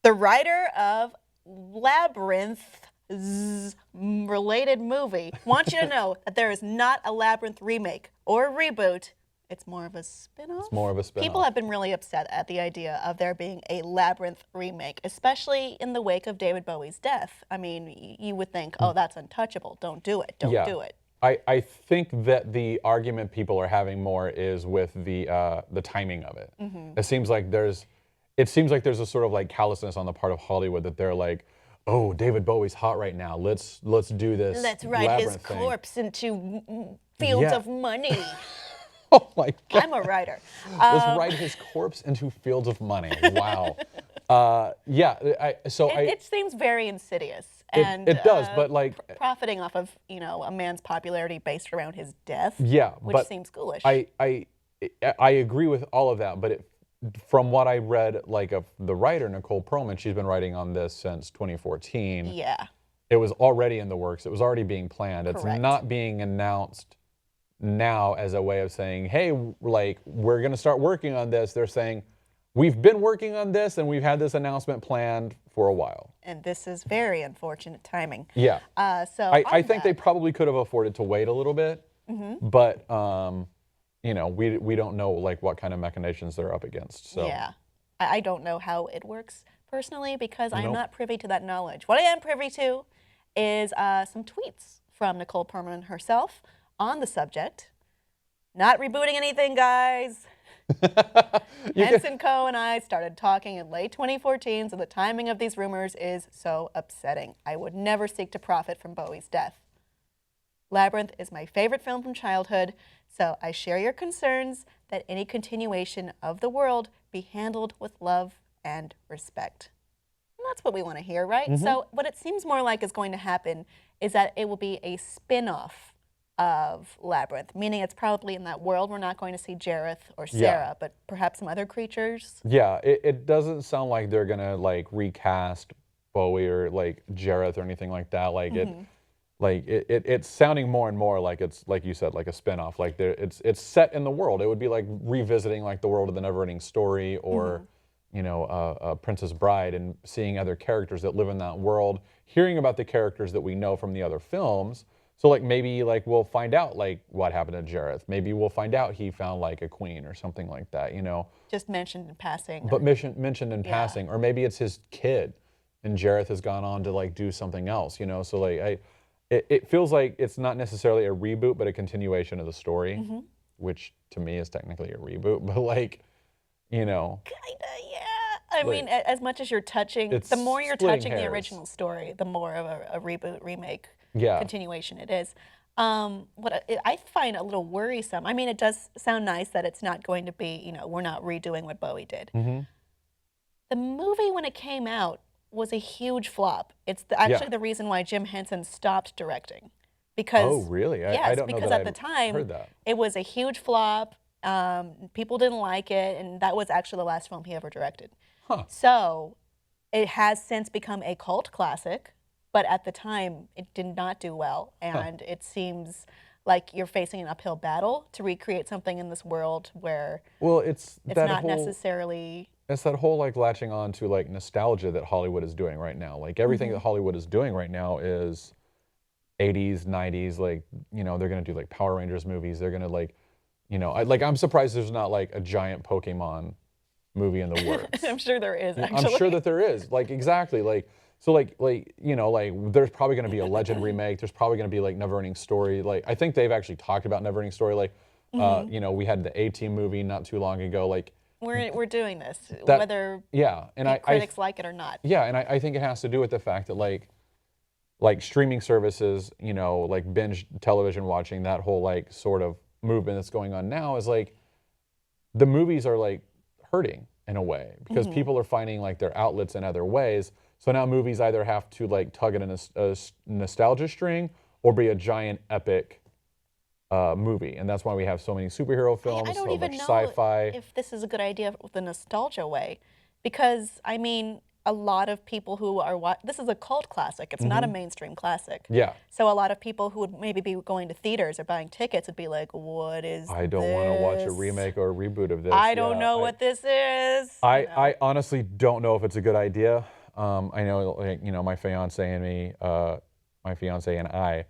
The writer of Labyrinth related movie wants you to know that there is not a Labyrinth remake or reboot. It's more of a spin-off. It's more of a spin-off. People have been really upset at the idea of there being a Labyrinth remake, especially in the wake of David Bowie's death. I mean, you would think, oh, that's untouchable. Don't do it. Don't do it. I think that the argument people are having more is with the timing of it. It seems like there's a sort of like callousness on the part of Hollywood that they're like, oh, David Bowie's hot right now. Let's do this. Let's ride his corpse into fields of money. Oh my God. I'm a writer. Let's ride his corpse into fields of money. Wow. It seems very insidious. And it does, but like profiting off of a man's popularity based around his death. Yeah, which seems foolish. I agree with all of that, but from what I read, like of the writer Nicole Perlman, she's been writing on this since 2014. Yeah. It was already in the works. It was already being planned. Correct. It's not being announced now as a way of saying, hey, like we're going to start working on this. They're saying, we've been working on this and we've had this announcement planned for a while. And this is very unfortunate timing. Yeah. I think they that, probably could have afforded to wait a little bit, but we don't know like what kind of machinations they're up against. So yeah, I don't know how it works personally because I am not privy to that knowledge. What I am privy to is some tweets from Nicole Perlman herself on the subject. Not rebooting anything, guys. Henson Co. and I started talking in late 2014, so the timing of these rumors is so upsetting. I would never seek to profit from Bowie's death. Labyrinth is my favorite film from childhood, so I share your concerns that any continuation of the world be handled with love and respect. And that's what we want to hear, right? So what it seems more like is going to happen is that it will be a spin-off of Labyrinth, meaning it's probably in that world we're not going to see Jareth or Sarah, but perhaps some other creatures. Yeah, it doesn't sound like they're gonna like recast Bowie or like Jareth or anything like that. Like it's sounding more and more like it's like you said, like a spin-off. Like it's set in the world. It would be like revisiting like the world of the Never-Ending Story or Princess Bride and seeing other characters that live in that world, hearing about the characters that we know from the other films. So like maybe like we'll find out like what happened to Jareth. Maybe we'll find out he found like a queen or something like that, Just mentioned in passing. But mentioned in passing, or maybe it's his kid, and Jareth has gone on to like do something else, So like it feels like it's not necessarily a reboot, but a continuation of the story, which to me is technically a reboot. But like, Kinda, yeah. I mean, as much as you're touching, the more you're touching the original story, the more of a reboot, remake, continuation it is. What I find a little worrisome, I mean, it does sound nice that it's not going to be, we're not redoing what Bowie did. The movie, when it came out, was a huge flop. It's actually the reason why Jim Henson stopped directing. Because, oh, really? Yes, I don't know because that at the time, heard that. It was a huge flop. People didn't like it, and that was actually the last film he ever directed. So it has since become a cult classic, but at the time it did not do well, and it seems like you're facing an uphill battle to recreate something in this world where it's not necessarily... It's that whole like latching on to like nostalgia that Hollywood is doing right now. Like everything that Hollywood is doing right now is 80s, 90s, like, they're gonna do like Power Rangers movies, they're gonna like, I'm surprised there's not like a giant Pokemon movie in the works. I'm sure there is, actually. I'm sure that there is. Like, exactly. Like, so like there's probably going to be a Legend remake. There's probably going to be like Never-Ending Story. Like, I think they've actually talked about Never-Ending Story. Like, we had the A-Team movie not too long ago. Like, we're doing this, whether critics like it or not. Yeah, and I think it has to do with the fact that like streaming services, like binge television watching, that whole like sort of movement that's going on now is like the movies are like hurting in a way because people are finding like their outlets in other ways. So now movies either have to like tug at a nostalgia string or be a giant epic movie, and that's why we have so many superhero films, so much sci-fi. If this is a good idea with the nostalgia way, because I mean, a lot of people who are this is a cult classic. It's not a mainstream classic. Yeah. So a lot of people who would maybe be going to theaters or buying tickets would be like, "What is I don't want to watch a remake or a reboot of this. I don't know what this is." I honestly don't know if it's a good idea. I know, like, you know, my fiance and I,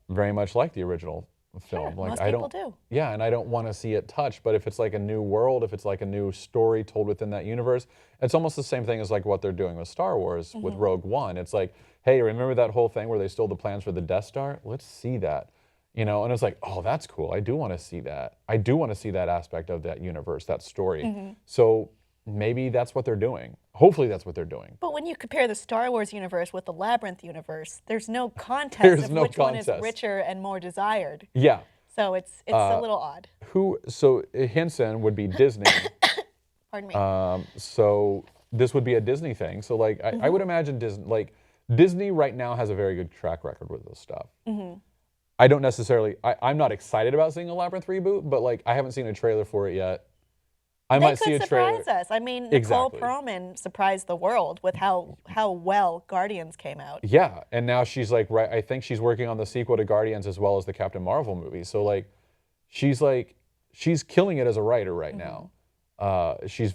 very much like the original film. Sure, Like, most I people don't, do. yeah, and I don't want to see it touched. But if it's like a new world, if it's like a new story told within that universe, it's almost the same thing as like what they're doing with Star Wars with Rogue One. It's like, hey, remember that whole thing where they stole the plans for the Death Star? Let's see that. You know, and it's like, oh, that's cool. I do want to see that. I do want to see that aspect of that universe, that story. So maybe that's what they're doing. Hopefully that's what they're doing. But when you compare the Star Wars universe with the Labyrinth universe, there's no contest There's of no which one is contest. richer and more desired. Yeah. So it's a little odd. So Henson would be Disney. Pardon me. So this would be a Disney thing. So like I would imagine Disney right now has a very good track record with this stuff. I don't necessarily. I'm not excited about seeing a Labyrinth reboot, but like I haven't seen a trailer for it yet. I might see a trailer. They could surprise us. I mean, Nicole Exactly. Perlman surprised the world with how well Guardians came out. Yeah, and now she's like, right. I think she's working on the sequel to Guardians as well as the Captain Marvel movie. So like, she's killing it as a writer right now. She's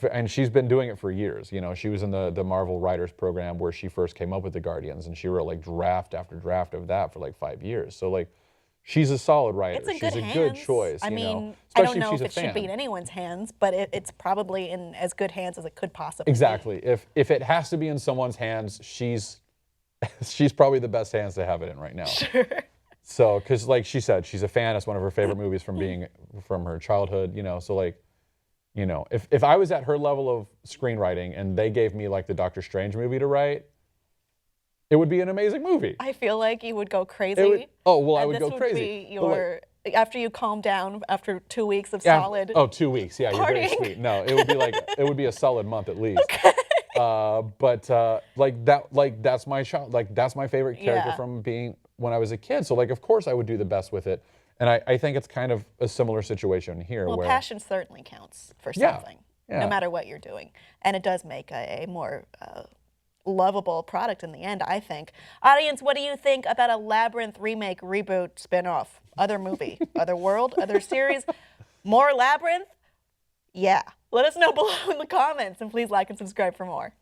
been doing it for years. You know, she was in the Marvel Writers Program where she first came up with the Guardians, and she wrote like draft after draft of that for like 5 years. So like, she's a solid writer. It's in she's good a hands. good choice. I you know, mean, I don't especially know if if she's it a should be fan. in anyone's hands, but it's probably in as good hands as it could possibly Exactly. If it has to be in someone's hands, she's probably the best hands to have it in right now. Sure. So, because like she said, she's a fan. It's one of her favorite movies from her childhood. You know, so like, you know, if I was at her level of screenwriting and they gave me like the Doctor Strange movie to write, it would be an amazing movie. I feel like you would go crazy. I and would go crazy. This would be But, like, your after you calm down after 2 weeks of solid. Oh, 2 weeks. Yeah, you're very partying. sweet. No, it would be like it would be a solid month at least. Okay. That's my child. Like that's my favorite character Yeah. from being when I was a kid. So like, of course, I would do the best with it. And I think it's kind of a similar situation here. Well, where passion certainly counts for Yeah, something, yeah. no matter what you're doing. And it does make a more lovable product in the end, I think. Audience, what do you think about a Labyrinth remake, reboot, spin-off? Other movie, other world, other series? More Labyrinth? Yeah. Let us know below in the comments, and please like and subscribe for more.